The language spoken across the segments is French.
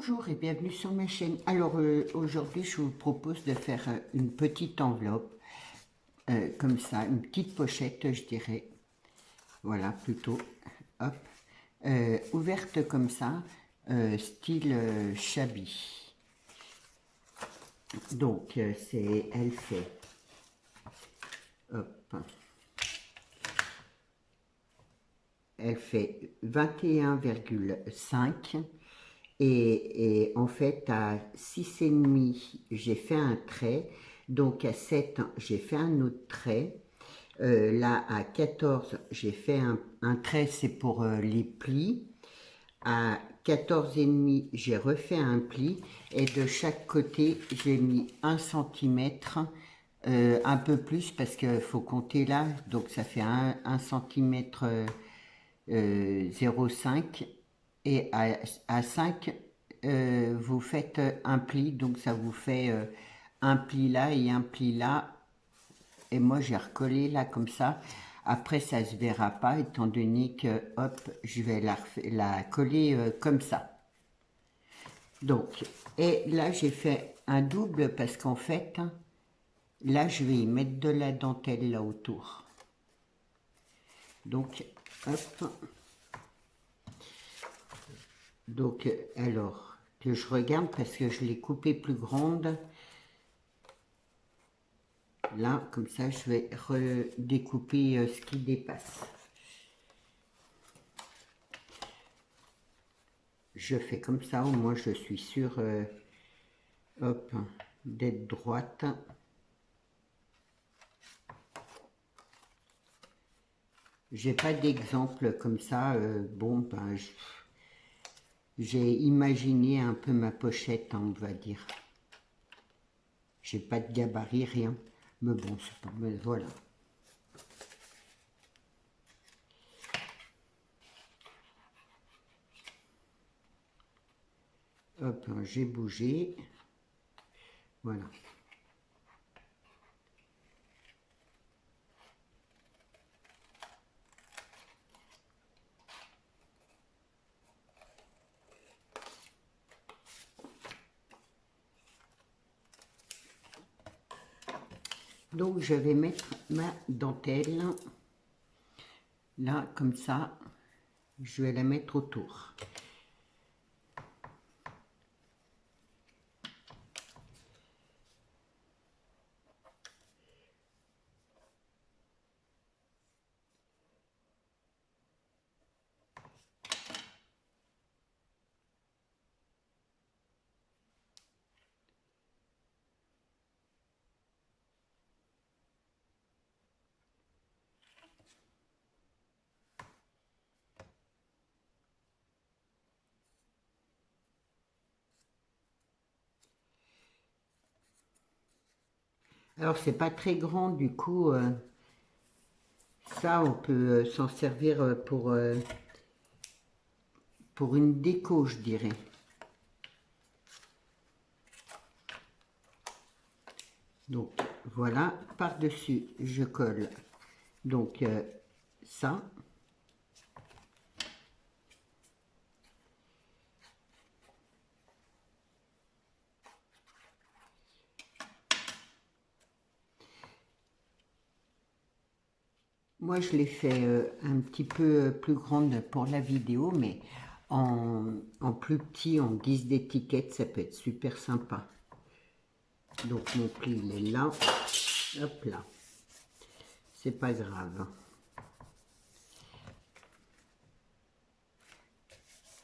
Bonjour et bienvenue sur ma chaîne. Alors aujourd'hui je vous propose de faire une petite enveloppe, comme ça, une petite pochette je dirais, voilà plutôt, hop, ouverte comme ça, style shabby. Donc elle fait, hop, elle fait 21,5 et en fait à 6,5 j'ai fait un trait, donc à 7 j'ai fait un autre trait, là à 14 j'ai fait un trait, c'est pour les plis, à 14,5 j'ai refait un pli et de chaque côté j'ai mis 1 centimètre, un peu plus parce qu'il faut compter là, donc ça fait 1 centimètre 0,5 et à 5 vous faites un pli, donc ça vous fait un pli là et un pli là, et moi j'ai recollé là comme ça. Après ça se verra pas étant donné que hop je vais la coller comme ça. Donc et là j'ai fait un double parce qu'en fait là je vais y mettre de la dentelle là autour, donc hop. Donc, alors, que je regarde parce que je l'ai coupée plus grande. Là, comme ça, je vais redécouper ce qui dépasse. Je fais comme ça, au moins je suis sûre, hop, d'être droite. J'ai pas d'exemple comme ça. Bon, ben, j'ai imaginé un peu ma pochette, hein, on va dire. J'ai pas de gabarit, rien. Mais bon, c'est pas. Mais voilà. Hop, j'ai bougé. Voilà. Donc je vais mettre ma dentelle là comme ça, je vais la mettre autour. Alors c'est pas très grand, du coup ça on peut s'en servir pour une déco, je dirais. Donc voilà, par-dessus je colle donc ça. Moi je l'ai fait un petit peu plus grande pour la vidéo, mais en plus petit, en guise d'étiquette, ça peut être super sympa. Donc mon pli il est là, hop là, c'est pas grave.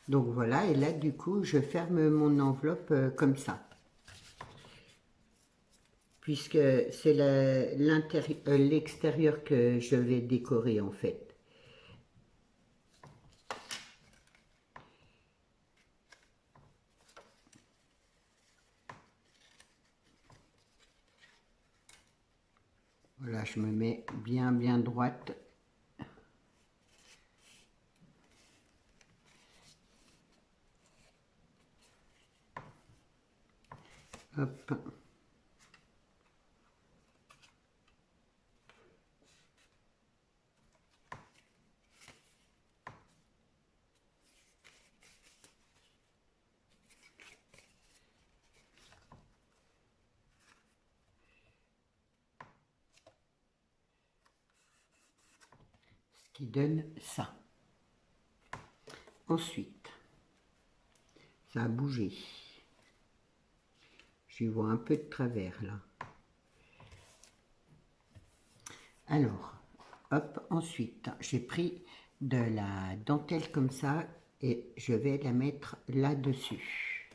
Donc voilà, et là du coup je ferme mon enveloppe comme ça, puisque c'est l'extérieur que je vais décorer en fait. Voilà, je me mets bien droite. Hop. qui donne ça. Ensuite, ça a bougé. J'y vois un peu de travers là. Alors, hop, ensuite, j'ai pris de la dentelle comme ça et je vais la mettre là-dessus.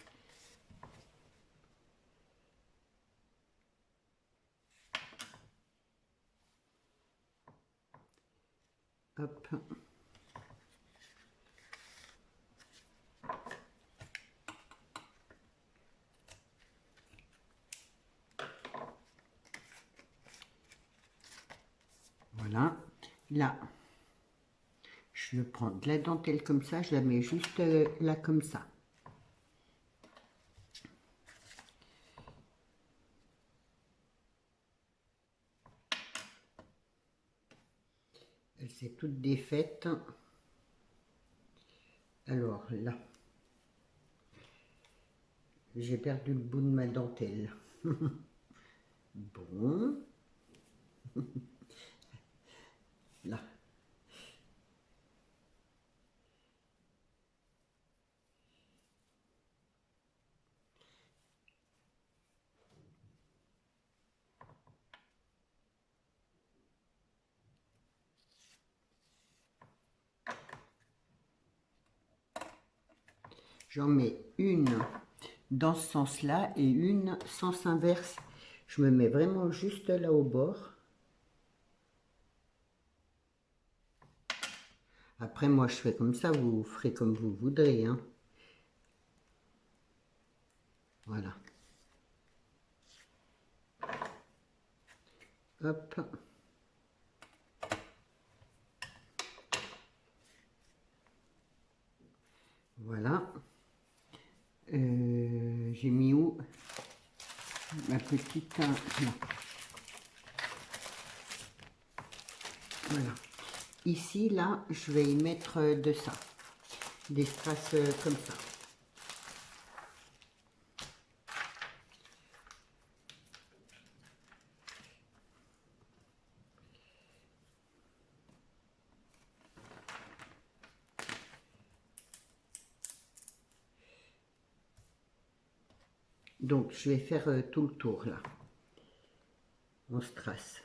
Hop. Voilà. Là, je prends de la dentelle comme ça, je la mets juste là comme ça. Elle s'est toute défaite. Alors là, j'ai perdu le bout de ma dentelle. Bon. Là. J'en mets une dans ce sens-là et une sens inverse. Je me mets vraiment juste là au bord. Après, moi, je fais comme ça, vous ferez comme vous voudrez, hein. Voilà. Hop. Voilà. J'ai mis où ma petite... là. Voilà. Ici, là, je vais y mettre de ça. Des strass comme ça. Donc, je vais faire tout le tour, là. En strass.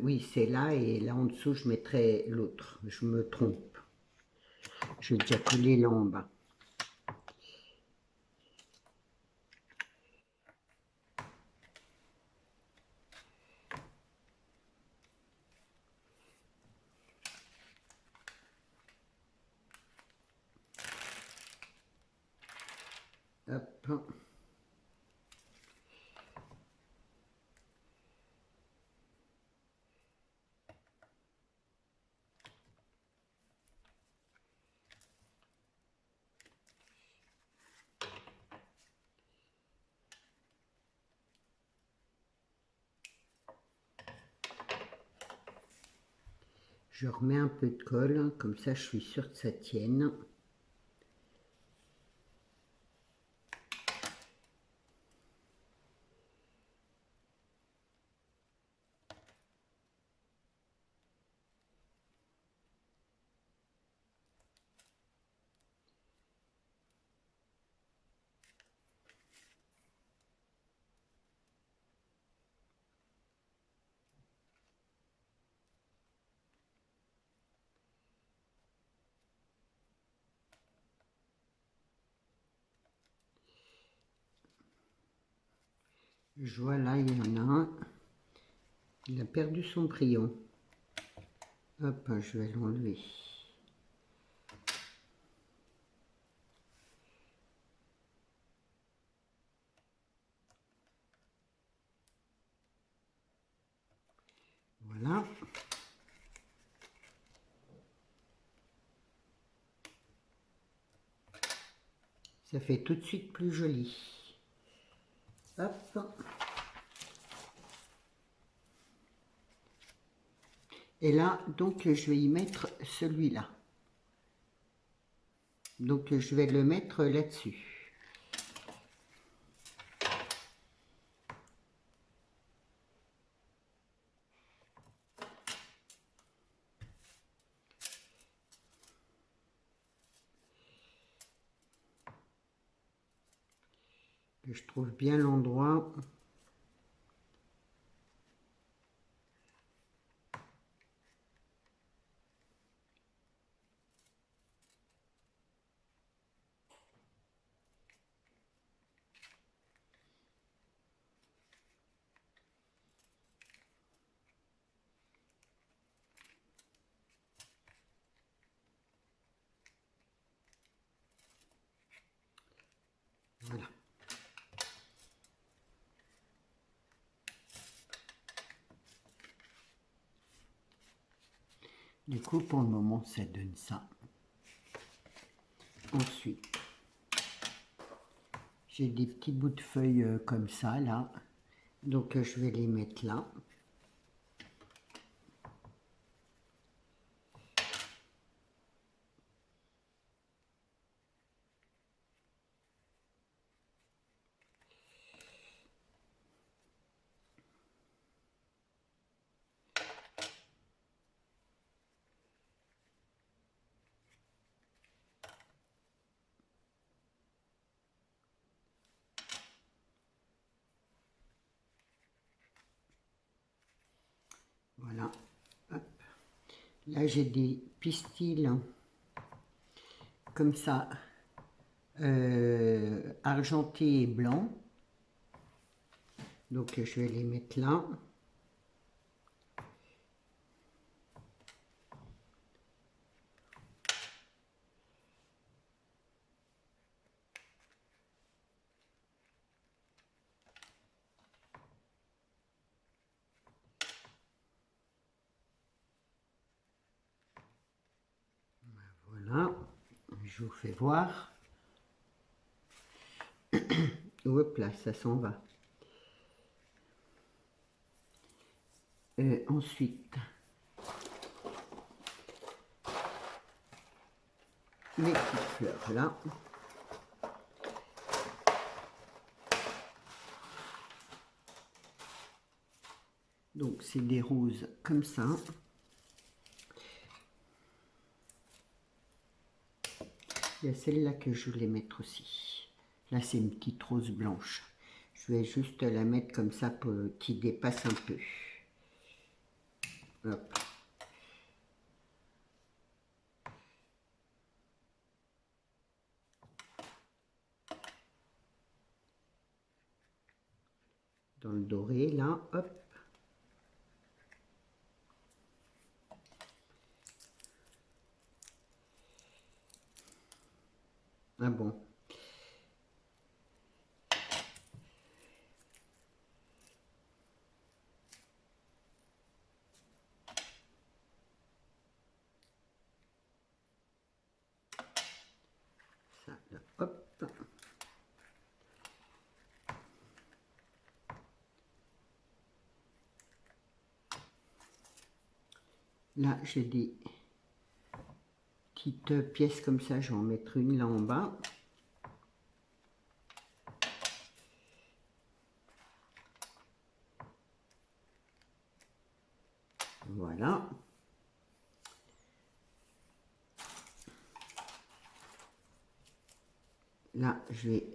Oui, c'est là, et là en dessous, je mettrai l'autre. Je me trompe. Je vais déjà coller là en bas. Hop. Je remets un peu de colle, comme ça je suis sûre que ça tienne. Je vois là, il y en a un. Il a perdu son crayon. Hop, je vais l'enlever. Voilà. Ça fait tout de suite plus joli. Hop. Et là, donc, je vais y mettre celui-là. Donc, je vais le mettre là-dessus. que je trouve bien l'endroit. Voilà. Du coup, pour le moment, ça donne ça. Ensuite, j'ai des petits bouts de feuilles comme ça, là. Donc, je vais les mettre là. Voilà. Hop. Là, j'ai des pistils comme ça, argentés et blancs. Donc, je vais les mettre là. Voilà. Je vous fais voir. Hop là, ça s'en va. Ensuite, les petites fleurs là. Donc, c'est des roses comme ça. Il y a celle-là que je voulais mettre aussi. Là, c'est une petite rose blanche. Je vais juste la mettre comme ça pour qu'il dépasse un peu. Hop. Dans le doré, là, hop. Ah bon. Ça, là, hop. Là, j'ai des petites pièces comme ça. Je vais en mettre une là en bas. Voilà. Là, je vais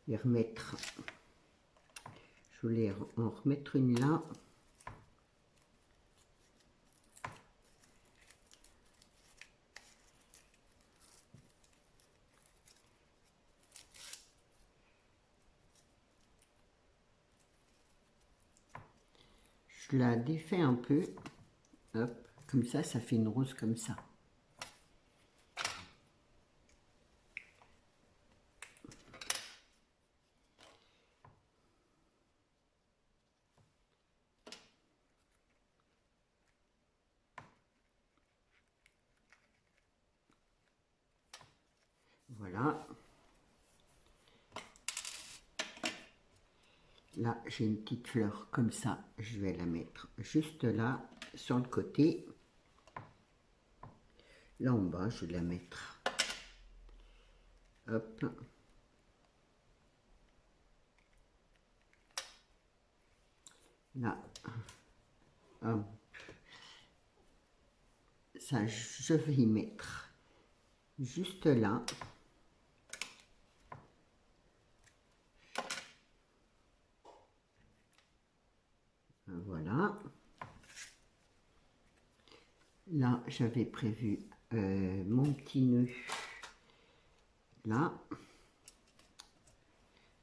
les remettre. Je voulais en remettre une là. Je la défais un peu. Hop. Comme ça fait une rose comme ça. Voilà. Là, j'ai une petite fleur comme ça. Je vais la mettre juste là, sur le côté. Là en bas, je vais la mettre. Hop. Là. Hop. Ça, je vais y mettre juste là. Là, j'avais prévu mon petit nœud là.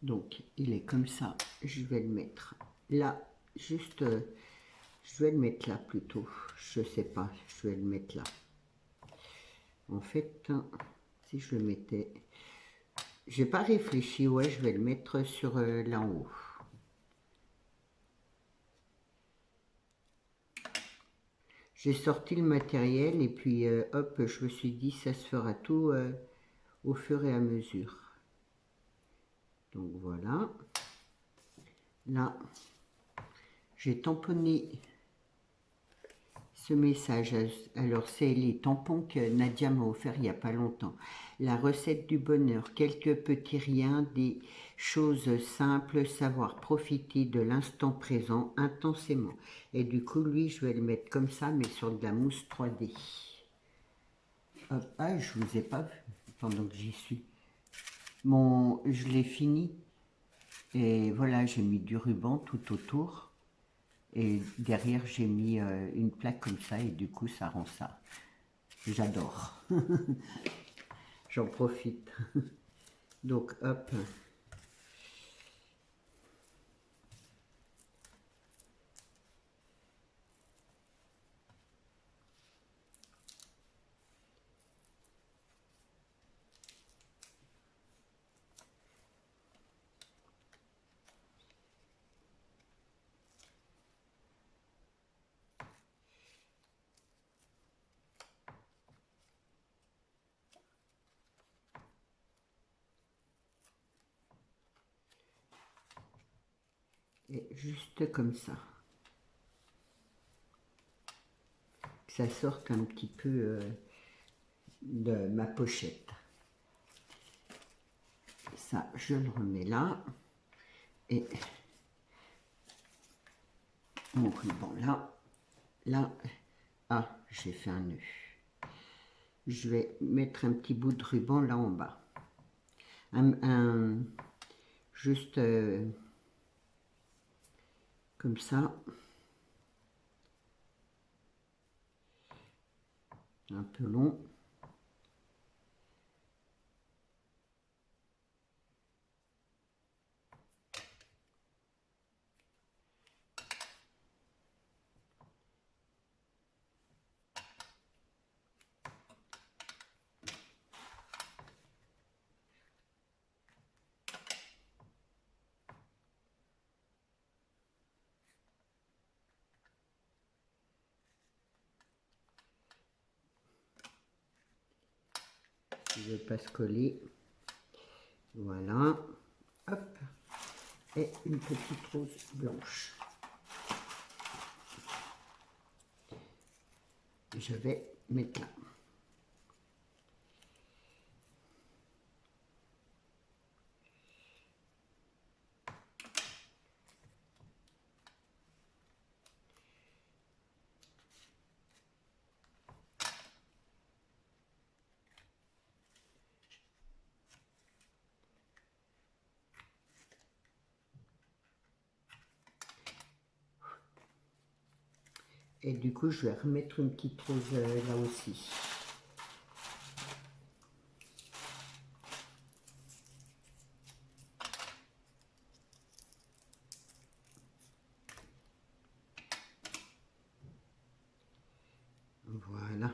Donc, il est comme ça. Je vais le mettre là, juste, je vais le mettre là plutôt. Je sais pas, je vais le mettre là. En fait, si je le mettais, j'ai pas réfléchi, ouais, je vais le mettre sur là en haut. J'ai sorti le matériel et puis hop, je me suis dit ça se fera tout au fur et à mesure. Donc voilà. Là, j'ai tamponné ce message. Alors, c'est les tampons que Nadia m'a offert il n'y a pas longtemps. La recette du bonheur, quelques petits riens, des choses simples, savoir profiter de l'instant présent intensément. Et du coup, lui, je vais le mettre comme ça, mais sur de la mousse 3D. Hop, ah, je vous ai pas vu pendant que j'y suis. Je l'ai fini. Et voilà, j'ai mis du ruban tout autour. Et derrière, j'ai mis une plaque comme ça et du coup, ça rend ça. J'adore. J'en profite. Donc, hop. Et juste comme ça. Que ça sorte un petit peu de ma pochette. Ça, je le remets là. Et mon ruban là. Là, ah, j'ai fait un nœud. Je vais mettre un petit bout de ruban là en bas. Juste comme ça. Un peu long. Je ne veux pas se coller. Voilà. Hop. Et une petite rose blanche. Je vais mettre là. Et du coup, je vais remettre une petite rose là aussi. Voilà.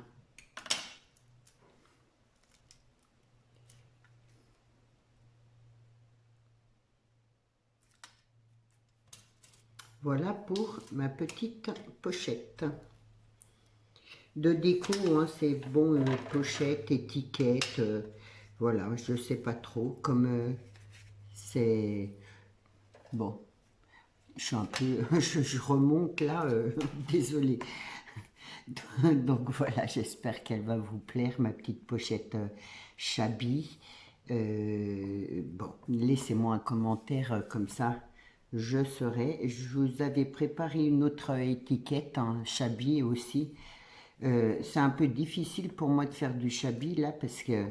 Voilà pour ma petite pochette. De déco, hein, c'est bon, pochette, étiquette, voilà, je sais pas trop, comme c'est... Bon, je suis un peu... je remonte là, désolée. Donc voilà, j'espère qu'elle va vous plaire, ma petite pochette Shabby. Bon, laissez-moi un commentaire comme ça, je saurai. Je vous avais préparé une autre étiquette, un Shabby aussi. C'est un peu difficile pour moi de faire du Shabby là parce que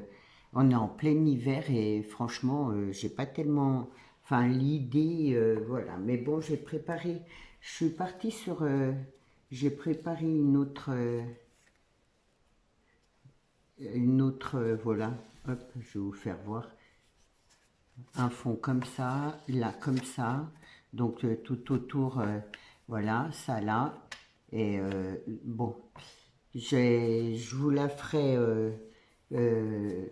on est en plein hiver et franchement, j'ai pas tellement, enfin l'idée, voilà. Mais bon, j'ai préparé, je suis partie sur, j'ai préparé une autre une autre, voilà, hop, je vais vous faire voir. Un fond comme ça, là comme ça, donc tout autour, voilà, ça là, et bon, je vous la ferai, euh, euh,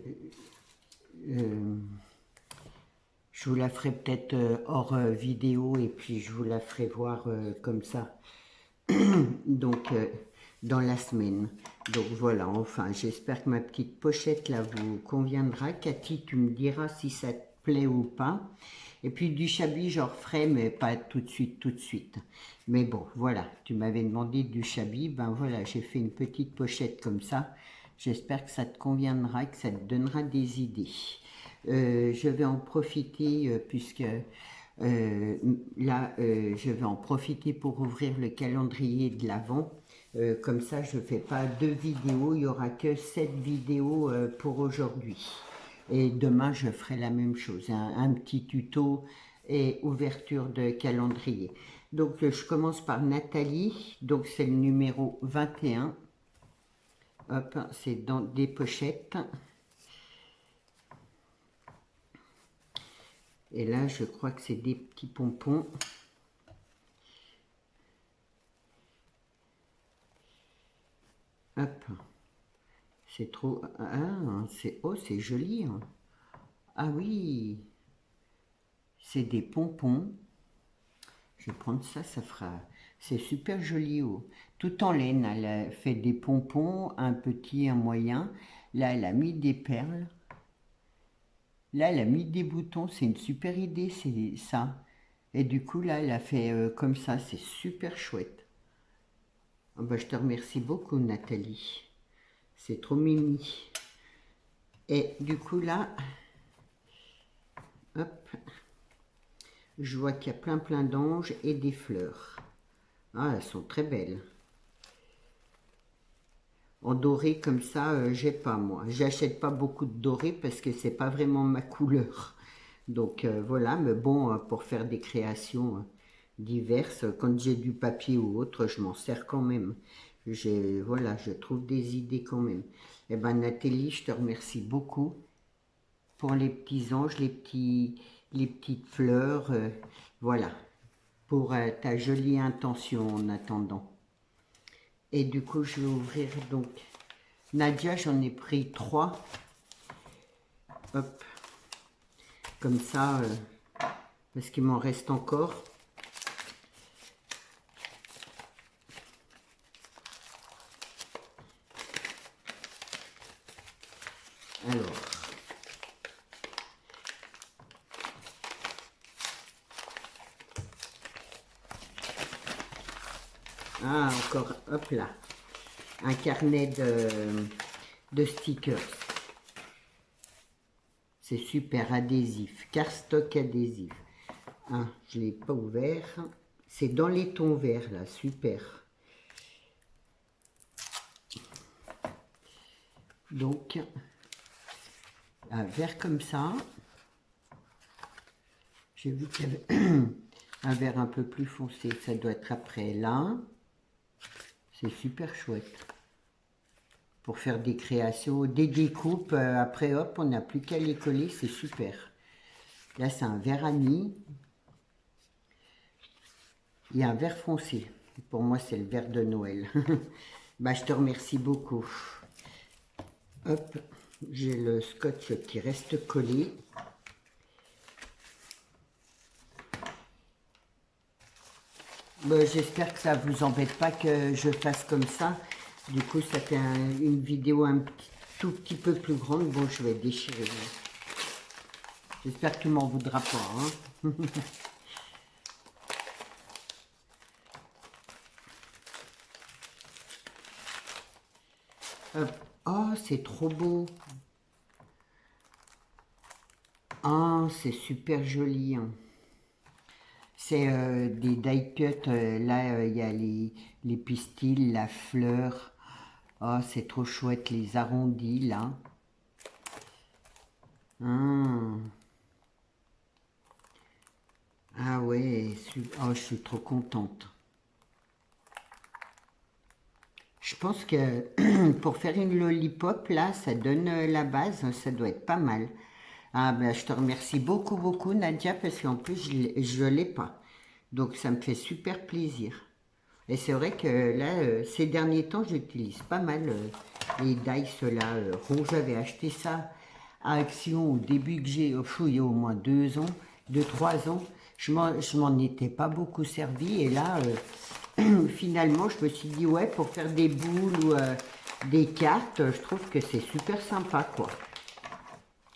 je vous la ferai peut-être hors vidéo, et puis je vous la ferai voir comme ça, donc dans la semaine. Donc voilà, enfin, j'espère que ma petite pochette là vous conviendra. Cathy, tu me diras si ça te plaît ou pas. Et puis du chablis, j'en referai, mais pas tout de suite, tout de suite. Mais bon, voilà, tu m'avais demandé du chablis, ben voilà, j'ai fait une petite pochette comme ça. J'espère que ça te conviendra, que ça te donnera des idées. Je vais en profiter, puisque là, je vais en profiter pour ouvrir le calendrier de l'Avent. Comme ça, je ne fais pas 2 vidéos, il n'y aura que 7 vidéos pour aujourd'hui. Et demain, je ferai la même chose, un petit tuto et ouverture de calendrier. Donc, je commence par Nathalie, donc c'est le numéro 21. Hop, c'est dans des pochettes. Et là, je crois que c'est des petits pompons. Hop, c'est trop... Ah, c'est joli. Hein. Ah oui, c'est des pompons. Je vais prendre ça, ça fera... C'est super joli. Oh. Tout en laine, elle a fait des pompons, un petit, un moyen. Là, elle a mis des perles. Là, elle a mis des boutons. C'est une super idée, c'est ça. Et du coup, là, elle a fait comme ça. C'est super chouette. Oh, bah, je te remercie beaucoup, Nathalie. C'est trop mimi. Et du coup, là, hop, je vois qu'il y a plein d'anges et des fleurs. Ah, elles sont très belles. En doré comme ça, j'ai pas moi. J'achète pas beaucoup de doré parce que c'est pas vraiment ma couleur. Donc voilà, mais bon, pour faire des créations diverses, quand j'ai du papier ou autre, je m'en sers quand même. Voilà, je trouve des idées quand même. Eh ben Nathalie, je te remercie beaucoup pour les petits anges, les petites fleurs, voilà, pour ta jolie intention en attendant. Et du coup, je vais ouvrir donc Nadia, j'en ai pris 3. Hop, comme ça, parce qu'il m'en reste encore. Alors, ah, encore, hop là, un carnet de stickers. C'est super adhésif, cardstock adhésif. Ah, je ne l'ai pas ouvert. C'est dans les tons verts là, super. Donc, un vert comme ça. J'ai vu qu'il y avait un vert un peu plus foncé, ça doit être après là. C'est super chouette. Pour faire des créations, des découpes, après hop, on n'a plus qu'à les coller, c'est super. Là, c'est un vert anis. Il y a un vert foncé. Pour moi, c'est le vert de Noël. Bah, je te remercie beaucoup. Hop, j'ai le scotch qui reste collé. Bah, j'espère que ça ne vous embête pas que je fasse comme ça. Du coup, ça fait une vidéo tout petit peu plus grande. Bon, je vais déchirer. J'espère que tu m'en voudras pas. Hein. Oh, c'est trop beau. Ah, c'est super joli. Hein. C'est des die cut. Là, il y a les pistils, la fleur. Oh, c'est trop chouette, les arrondis, là. Ah, ah ouais, oh, je suis trop contente. Je pense que pour faire une lollipop, là, ça donne la base, ça doit être pas mal. Ah ben, je te remercie beaucoup, beaucoup, Nadia, parce qu'en plus, je l'ai pas. Donc, ça me fait super plaisir. Et c'est vrai que là, ces derniers temps, j'utilise pas mal les dice là, rouges. J'avais acheté ça à Action au début que j'ai, il y a au moins 2 ans, 3 ans. Je m'en étais pas beaucoup servi. Et là, finalement, je me suis dit, ouais, pour faire des boules ou des cartes, je trouve que c'est super sympa, quoi.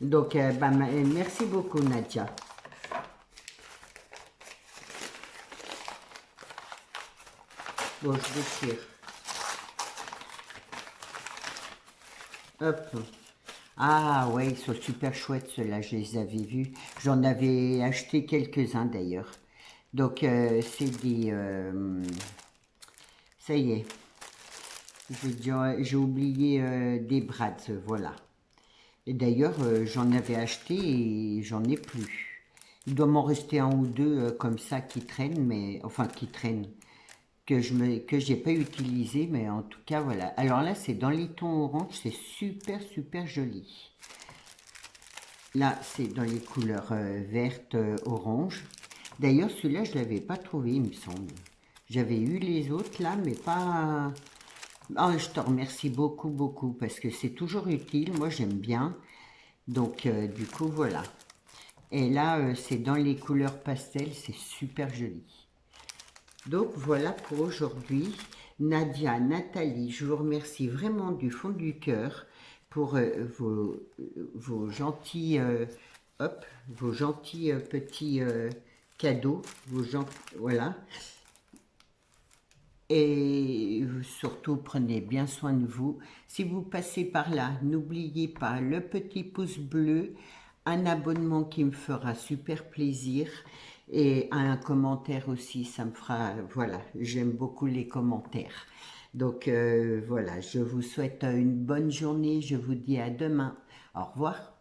Donc, bah, merci beaucoup, Nadia. Bon, je déchire. Hop. Ah ouais, ils sont super chouettes ceux-là, je les avais vus. J'en avais acheté quelques-uns d'ailleurs. Donc c'est des... ça y est, j'ai oublié des Brads, voilà. Et d'ailleurs, j'en avais acheté et j'en ai plus. Il doit m'en rester un ou deux comme ça qui traînent, mais enfin qui traînent, que j'ai pas utilisé, mais en tout cas voilà. Alors là, c'est dans les tons orange, c'est super super joli. Là, c'est dans les couleurs vertes, orange. D'ailleurs, celui-là, je ne l'avais pas trouvé, il me semble. J'avais eu les autres là, mais pas... Ah, je te remercie beaucoup, beaucoup, parce que c'est toujours utile. Moi, j'aime bien. Donc, du coup, voilà. Et là, c'est dans les couleurs pastel, c'est super joli. Donc, voilà pour aujourd'hui. Nadia, Nathalie, je vous remercie vraiment du fond du cœur pour vos gentils, hop, vos gentils petits cadeaux, voilà. Et surtout, prenez bien soin de vous. Si vous passez par là, n'oubliez pas le petit pouce bleu, un abonnement qui me fera super plaisir et un commentaire aussi, ça me fera, voilà, j'aime beaucoup les commentaires. Donc voilà, je vous souhaite une bonne journée, je vous dis à demain. Au revoir.